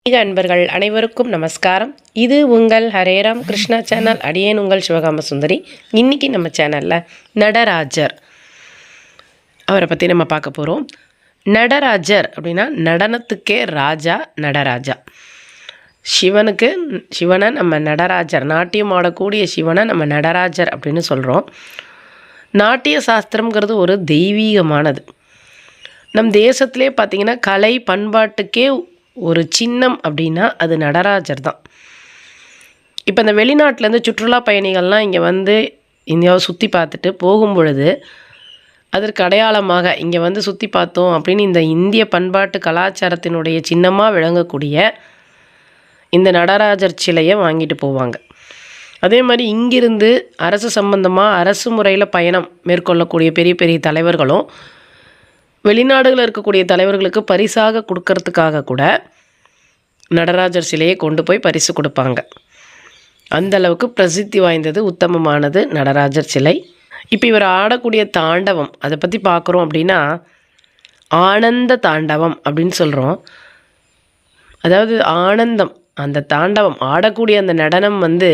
அன்பர்கள் அனைவருக்கும் நமஸ்காரம். இது உங்கள் ஹரேராம் கிருஷ்ணா சேனல். அடியேன் உங்கள் சிவகாம சுந்தரி. இன்றைக்கி நம்ம சேனலில் நடராஜர் அவரை பற்றி நம்ம பார்க்க போகிறோம். நடராஜர் அப்படின்னா நடனத்துக்கே ராஜா நடராஜா. சிவனை நம்ம நடராஜர், நாட்டியம் ஆடக்கூடிய சிவனை நம்ம நடராஜர் அப்படின்னு சொல்கிறோம். நாட்டிய சாஸ்திரம்ங்கிறது ஒரு தெய்வீகமானது. நம் தேசத்திலே பார்த்திங்கன்னா கலை பண்பாட்டுக்கே ஒரு சின்னம் அப்படின்னா அது நடராஜர் தான். இப்போ இந்த வெளிநாட்டிலேருந்து சுற்றுலா பயணிகள்லாம் இங்கே வந்து இந்தியாவை சுற்றி பார்த்துட்டு போகும் பொழுது அதற்கு அடையாளமாக இங்கே வந்து சுற்றி பார்த்தோம் அப்படின்னு இந்த இந்திய பண்பாட்டு கலாச்சாரத்தினுடைய சின்னமாக விளங்கக்கூடிய இந்த நடராஜர் சிலையை வாங்கிட்டு போவாங்க. அதே மாதிரி இங்கிருந்து அரசு சம்பந்தமாக அரசு முறையில் பயணம் மேற்கொள்ளக்கூடிய பெரிய பெரிய தலைவர்களும் வெளிநாடுகளில் இருக்கக்கூடிய தலைவர்களுக்கு பரிசாக கொடுக்கறதுக்காக கூட நடராஜர் சிலையை கொண்டு போய் பரிசு கொடுப்பாங்க. அந்தளவுக்கு பிரசித்தி வாய்ந்தது, உத்தமமானது நடராஜர் சிலை. இப்போ இவர் ஆடக்கூடிய தாண்டவம் அதை பற்றி பார்க்குறோம் அப்படின்னா ஆனந்த தாண்டவம் அப்படின்னு சொல்கிறோம். அதாவது ஆனந்தம், அந்த தாண்டவம் ஆடக்கூடிய அந்த நடனம் வந்து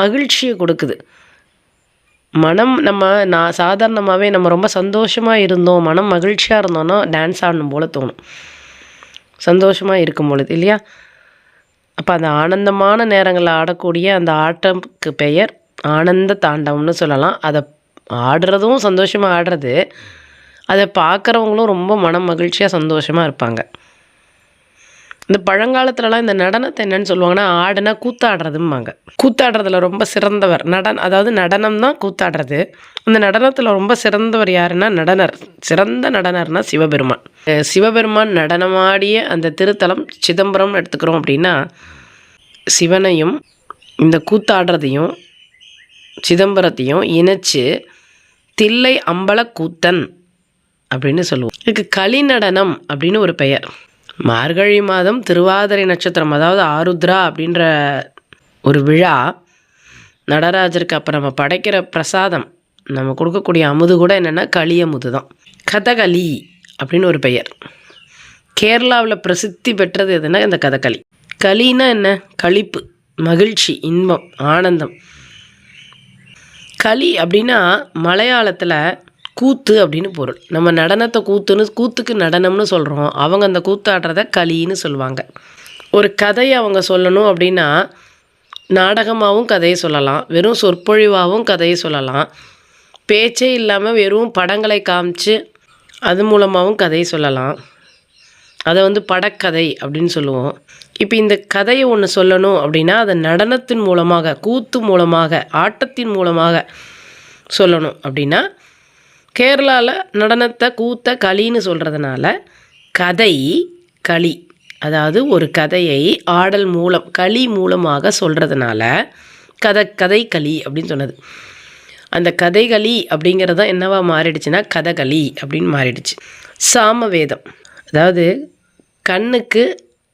மகிழ்ச்சியை கொடுக்குது. நான் சாதாரணமாகவே நம்ம ரொம்ப சந்தோஷமாக இருந்தோம், மனம் மகிழ்ச்சியாக இருந்தோன்னா டான்ஸ் ஆடணும் போல் தோணும், சந்தோஷமாக இருக்கும் பொழுது இல்லையா. அப்போ அந்த ஆனந்தமான நேரங்களில் ஆடக்கூடிய அந்த ஆட்டத்துக்கு பெயர் ஆனந்த தாண்டவம்னு சொல்லலாம். அதை ஆடுறதும் சந்தோஷமாக ஆடுறது, அதை பார்க்குறவங்களும் ரொம்ப மனம் மகிழ்ச்சியாக சந்தோஷமாக இருப்பாங்க. இந்த பழங்காலத்துலலாம் இந்த நடனத்தை என்னென்னு சொல்லுவாங்கன்னா ஆடுனா கூத்தாடுறதும்பாங்க. கூத்தாடுறதுல ரொம்ப சிறந்தவர் அதாவது நடனம் தான் கூத்தாடுறது. அந்த நடனத்தில் ரொம்ப சிறந்தவர் யாருன்னா நடனர். சிறந்த நடனர்னா சிவபெருமான். சிவபெருமான் நடனமாடிய அந்த திருத்தலம் சிதம்பரம் எடுத்துக்கிறோம் அப்படின்னா சிவனையும் இந்த கூத்தாடுறதையும் சிதம்பரத்தையும் இணைச்சு தில்லை அம்பல கூத்தன் அப்படின்னு சொல்லுவோம். இதுக்கு களிநடனம் அப்படின்னு ஒரு பெயர். மார்கழி மாதம் திருவாதிரை நட்சத்திரம், அதாவது ஆருத்ரா அப்படின்ற ஒரு விழா நடராஜருக்கு. அப்போ நம்ம படைக்கிற பிரசாதம், நம்ம கொடுக்கக்கூடிய அமுது கூட என்னென்னா களி அமுது தான். கதகளி அப்படின்னு ஒரு பெயர். கேரளாவில் பிரசித்தி பெற்றது எதுனா இந்த கதகளி. களின்னா என்ன? களிப்பு, மகிழ்ச்சி, இன்பம், ஆனந்தம். களி அப்படின்னா மலையாளத்தில் கூத்து அப்படின்னு பொருள். நம்ம நடனத்தை கூத்துக்கு நடனம்னு சொல்கிறோம். அவங்க அந்த கூத்தாடுறத களின்னு சொல்லுவாங்க. ஒரு கதையை அவங்க சொல்லணும் அப்படின்னா நாடகமாகவும் கதையை சொல்லலாம், வெறும் சொற்பொழிவாகவும் கதையை சொல்லலாம், பேச்சே இல்லாமல் வெறும் படங்களை காமிச்சு அது மூலமாகவும் கதையை சொல்லலாம். அதை வந்து படக்கதை அப்படின்னு சொல்லுவோம். இப்போ இந்த கதையை ஒன்று சொல்லணும் அப்படின்னா அதை நடனத்தின் மூலமாக, கூத்து மூலமாக, ஆட்டத்தின் மூலமாக சொல்லணும். அப்படின்னா கேரளாவில் நடனத்தை கூத்த களின்னு சொல்கிறதுனால கதை களி, அதாவது ஒரு கதையை ஆடல் மூலம் களி மூலமாக சொல்கிறதுனால கதை களி அப்படின்னு சொன்னது. அந்த கதைகளி அப்படிங்கிறது தான் என்னவா மாறிடுச்சுன்னா கதகளி அப்படின்னு மாறிடுச்சு. சாமவேதம், அதாவது கண்ணுக்கு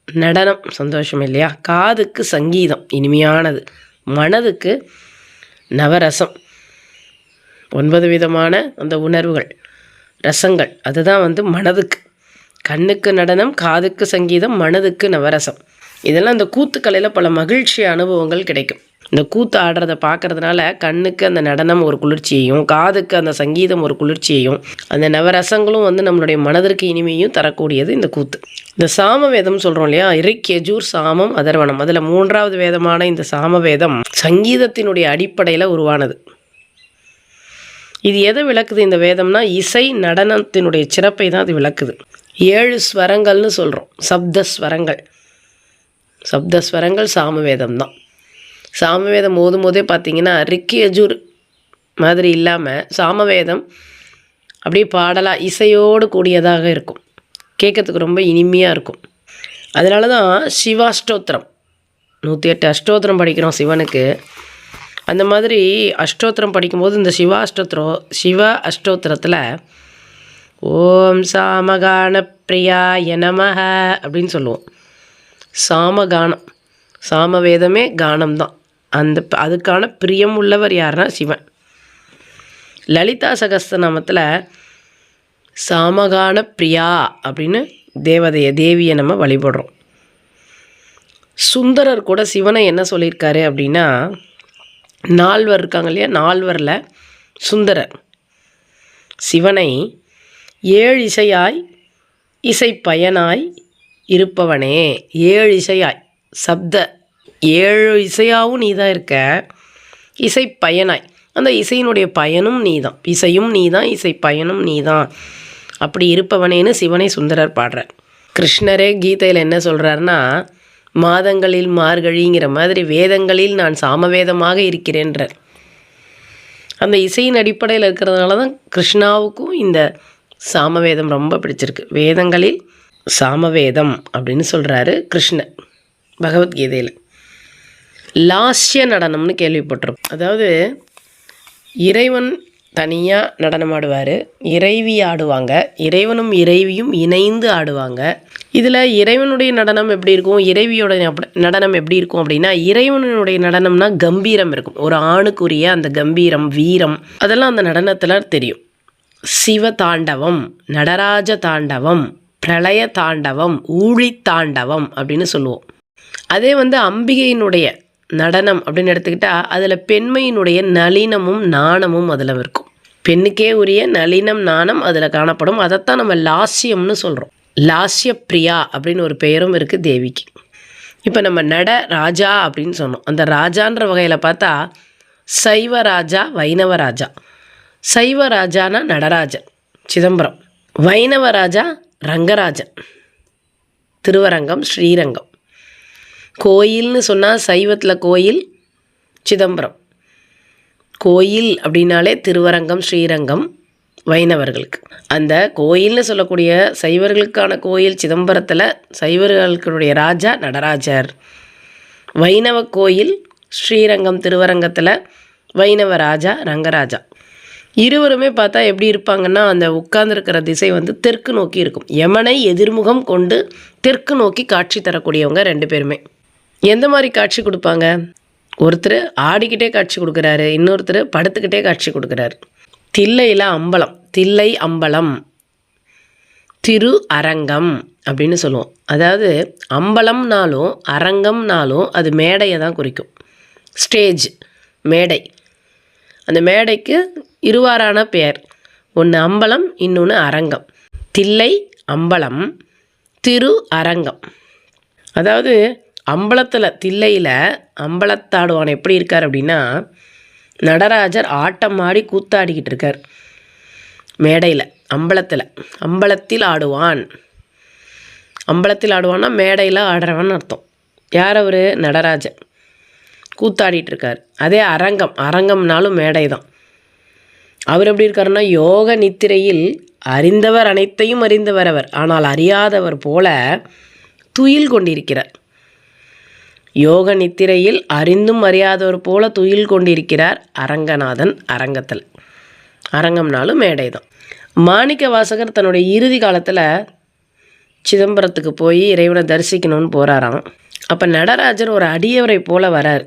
நடனம் சந்தோஷம் இல்லையா, காதுக்கு சங்கீதம் இனிமையானது, மனதுக்கு நவரசம், 9 விதமான அந்த உணர்வுகள் ரசங்கள், அதுதான் வந்து மனதுக்கு. கண்ணுக்கு நடனம், காதுக்கு சங்கீதம், மனதுக்கு நவரசம். இதெல்லாம் இந்த கூத்துக்கலையில் பல மகிழ்ச்சி அனுபவங்கள் கிடைக்கும். இந்த கூத்து ஆடுறதை பார்க்குறதுனால கண்ணுக்கு அந்த நடனம் ஒரு குளிர்ச்சியையும், காதுக்கு அந்த சங்கீதம் ஒரு குளிர்ச்சியையும், அந்த நவரசங்களும் வந்து நம்மளுடைய மனதிற்கு இனிமையும் தரக்கூடியது இந்த கூத்து. இந்த சாமவேதம் சொல்கிறோம் இல்லையா, ரிக் யஜூர் சாமம் அதர்வனம், அதில் 3வது வேதமான இந்த சாமவேதம் சங்கீதத்தினுடைய அடிப்படையில் உருவானது. இது எதை விளக்குது இந்த வேதம்னா இசை நடனத்தினுடைய சிறப்பை தான் அது விளக்குது. 7 ஸ்வரங்கள்னு சொல்கிறோம், சப்தஸ்வரங்கள் சாமவேதம் தான். சாமவேதம் ஓதும் போதே பார்த்திங்கன்னா ரிக்கி யஜூர் மாதிரி இல்லாமல் சாமவேதம் அப்படியே பாடலாக இசையோடு கூடியதாக இருக்கும், கேட்கறதுக்கு ரொம்ப இனிமையாக இருக்கும். அதனால தான் சிவாஷ்டோத்திரம் 108 அஷ்டோத்திரம் படிக்கிறோம் சிவனுக்கு. அந்த மாதிரி அஷ்டோத்திரம் படிக்கும்போது இந்த சிவ அஷ்டோத்திரத்தில் ஓம் சாமகான பிரியாய நமஹ அப்படின்னு சொல்லுவோம். சாமகானம், சாமவேதமே கானம் தான். அதுக்கான பிரியம் உள்ளவர் யாருன்னா சிவன். லலிதா சகஸ்ரநாமத்தில் சாமகான பிரியா அப்படின்னு தேவியை நம்ம வழிபடுறோம். சுந்தரர் கூட சிவனை என்ன சொல்லியிருக்காரு அப்படின்னா, நால்வர் இருக்காங்க இல்லையா, நால்வரில் சுந்தரர் சிவனை 7 இசையாய் இசைப்பயனாய் இருப்பவனே, 7 இசையாய் சப்த 7 இசையாகவும் நீ தான் இருக்க, இசைப்பயனாய் அந்த இசையினுடைய பயனும் நீ தான், இசையும் நீ தான், இசை பயனும் நீ தான், அப்படி இருப்பவனேன்னு சிவனை சுந்தரர் பாடுறார். கிருஷ்ணரே கீதையில் என்ன சொல்கிறாருன்னா, மாதங்களில் மார்கழிங்கிற மாதிரி வேதங்களில் நான் சாமவேதமாக இருக்கிறேன்றார். அந்த இசையின் அடிப்படையில் இருக்கிறதுனால தான் கிருஷ்ணாவுக்கும் இந்த சாமவேதம் ரொம்ப பிடிச்சிருக்கு. வேதங்களில் சாமவேதம் அப்படின்னு சொல்கிறாரு கிருஷ்ணர் பகவத்கீதையில். லாஸ்ய நடனம்னு கேள்விப்பட்டிருக்கோம். அதாவது இறைவன் தனியாக நடனம் ஆடுவார், இறைவி ஆடுவாங்க, இறைவனும் இறைவியும் இணைந்து ஆடுவாங்க. இதில் இறைவனுடைய நடனம் எப்படி இருக்கும், இறைவியோட நடனம் எப்படி இருக்கும் அப்படின்னா, இறைவனுடைய நடனம்னா கம்பீரம் இருக்கும், ஒரு ஆணுக்குரிய அந்த கம்பீரம், வீரம், அதெல்லாம் அந்த நடனத்தில் தெரியும். சிவ தாண்டவம், நடராஜ தாண்டவம், பிரளய தாண்டவம், ஊழி தாண்டவம் அப்படின்னு சொல்லுவோம். அதே அம்பிகையினுடைய நடனம் அப்படின்னு எடுத்துக்கிட்டால் அதில் பெண்மையினுடைய நளினமும் நாணமும் அதில் இருக்கும். பெண்ணுக்கே உரிய நளினம் நாணம் அதில் காணப்படும். அதைத்தான் நம்ம லாஸ்யம்னு சொல்கிறோம். லாஸ்ய பிரியா அப்படின்னு ஒரு பெயரும் இருக்குது தேவிக்கு. இப்போ நம்ம நட ராஜா அப்படின்னு சொன்னோம். அந்த ராஜான்ற வகையில் பார்த்தா சைவ ராஜா, வைணவ ராஜா. சைவ ராஜானா நடராஜன் சிதம்பரம், வைணவ ராஜா ரங்கராஜன் திருவரங்கம் ஸ்ரீரங்கம். கோயில்னு சொன்னால் சைவத்தில் கோயில் சிதம்பரம், கோயில் அப்படின்னாலே திருவரங்கம் ஸ்ரீரங்கம் வைணவர்களுக்கு. அந்த கோயில்னு சொல்லக்கூடிய சைவர்களுக்கான கோயில் சிதம்பரத்தில் சைவர்களுடைய ராஜா நடராஜர், வைணவ கோயில் ஸ்ரீரங்கம் திருவரங்கத்தில் வைணவ ராஜா ரங்கராஜா. இருவருமே பார்த்தா எப்படி இருப்பாங்கன்னா, அந்த உட்கார்ந்துருக்கிற திசை தெற்கு நோக்கி இருக்கும். யமனை எதிர்முகம் கொண்டு தெற்கு நோக்கி காட்சி தரக்கூடியவங்க 2 பேருமே. எந்த மாதிரி காட்சி கொடுப்பாங்க? ஒருத்தர் ஆடிக்கிட்டே காட்சி கொடுக்குறாரு, இன்னொருத்தர் படுத்துக்கிட்டே காட்சி கொடுக்குறாரு. தில்லையில் அம்பலம், தில்லை அம்பலம், திரு அரங்கம் அப்படின்னு சொல்லுவோம். அதாவது அம்பலம்னாலும் அரங்கம்னாலும் அது மேடையை தான் குறிக்கும். ஸ்டேஜ், மேடை. அந்த மேடைக்கு இருவாறான பெயர், ஒன்று அம்பலம், இன்னொன்று அரங்கம். தில்லை அம்பலம், திரு அரங்கம். அதாவது அம்பலத்தில் தில்லையில் அம்பலத்தாடுவான் எப்படி இருக்கார் அப்படின்னா, நடராஜர் ஆட்டம் ஆடி கூத்தாடிக்கிட்டு இருக்கார் மேடையில். அம்பலத்தில் ஆடுவான். அம்பலத்தில் ஆடுவான்னா மேடையில் ஆடுறவன் அர்த்தம். யார் அவர்? நடராஜர் கூத்தாடிட்டு இருக்கார். அதே அரங்கம்னாலும் மேடை தான். அவர் எப்படி இருக்காருன்னா, யோக நித்திரையில் அறிந்தவர் அனைத்தையும் அறிந்தவர் அவர், ஆனால் அறியாதவர் போல துயில் கொண்டிருக்கிறார். யோக நித்திரையில் அறிந்தும் அறியாதவர் போல துயில் கொண்டிருக்கிறார் அரங்கநாதன் அரங்கத்தில். அரங்கம்னாலும் மேடை தான். மாணிக்க வாசகர் தன்னுடைய இறுதி காலத்தில் சிதம்பரத்துக்கு போய் இறைவனை தரிசிக்கணும்னு போகிறாராம். அப்போ நடராஜர் ஒரு அடியவரை போல வரார்.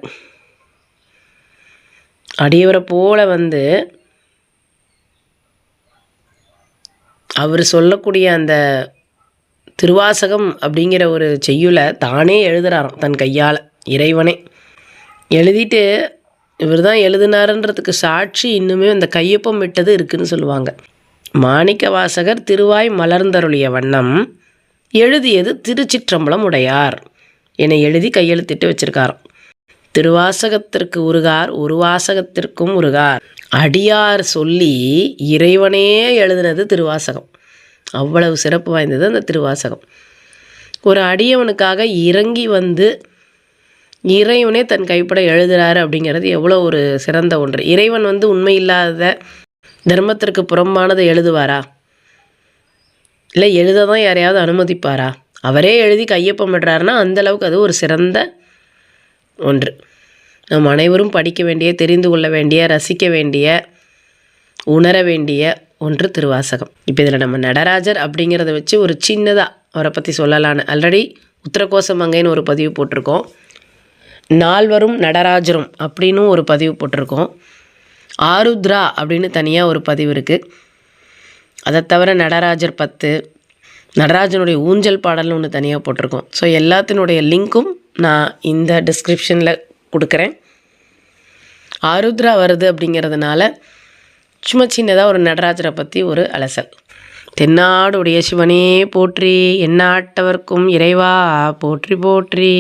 அடியவரை போல அவர் சொல்லக்கூடிய அந்த திருவாசகம் அப்படிங்கிற ஒரு செய்யுளை தானே எழுதுகிறாராம் தன் கையால். இறைவனே எழுதிட்டு இவர் தான் எழுதினாருன்றதுக்கு சாட்சி இன்னுமே அந்த கையொப்பம் விட்டது இருக்குதுன்னு சொல்லுவாங்க. மாணிக்க வாசகர் திருவாய் மலர்ந்தருளிய வண்ணம் எழுதியது திருச்சிற்றம்பலம் உடையார் என எழுதி கையெழுத்திட்டு வச்சிருக்காராம். திருவாசகத்திற்கு உருகார், ஒரு வாசகத்திற்கும் உருகார். அடியார் சொல்லி இறைவனே எழுதினது திருவாசகம். அவ்வளவு சிறப்பு வாய்ந்தது அந்த திருவாசகம். ஒரு அடியவனுக்காக இறங்கி இறைவனே தன் கைப்பட எழுதுகிறாரு அப்படிங்கிறது எவ்வளோ ஒரு சிறந்த ஒன்று. இறைவன் உண்மை இல்லாத தர்மத்திற்கு புறம்பானதை எழுதுவாரா? இல்லை எழுத தான் யாரையாவது அனுமதிப்பாரா? அவரே எழுதி கையொப்பமிடுறாருன்னா அந்தளவுக்கு அது ஒரு சிறந்த ஒன்று. நம் அனைவரும் படிக்க வேண்டிய, தெரிந்து கொள்ள வேண்டிய, ரசிக்க வேண்டிய, உணர வேண்டிய ஒன்று திருவாசகம். இப்போ இதில் நம்ம நடராஜர் அப்படிங்கிறத வச்சு ஒரு சின்னதாக அவரை பற்றி சொல்லலான்னு ஆல்ரெடி உத்தரகோச மங்கைன்னு ஒரு பதிவு போட்டிருக்கோம். நால்வரும் நடராஜரும் அப்படின்னு ஒரு பதிவு போட்டிருக்கோம். ஆருத்ரா அப்படின்னு தனியாக ஒரு பதிவு இருக்குது. அதை தவிர நடராஜர் 10, நடராஜனுடைய ஊஞ்சல் பாடல்னு ஒன்று தனியாக போட்டிருக்கோம். ஸோ எல்லாத்தினுடைய லிங்க்கும் நான் இந்த டிஸ்கிரிப்ஷனில் கொடுக்குறேன். ஆருத்ரா வருது அப்படிங்கிறதுனால சும்மா சின்னதாக ஒரு நடராஜரை பற்றி ஒரு அலசல். தென்னாடுடைய சிவனே போற்றி, எந்நாட்டவர்க்கும் இறைவா போற்றி போற்றி.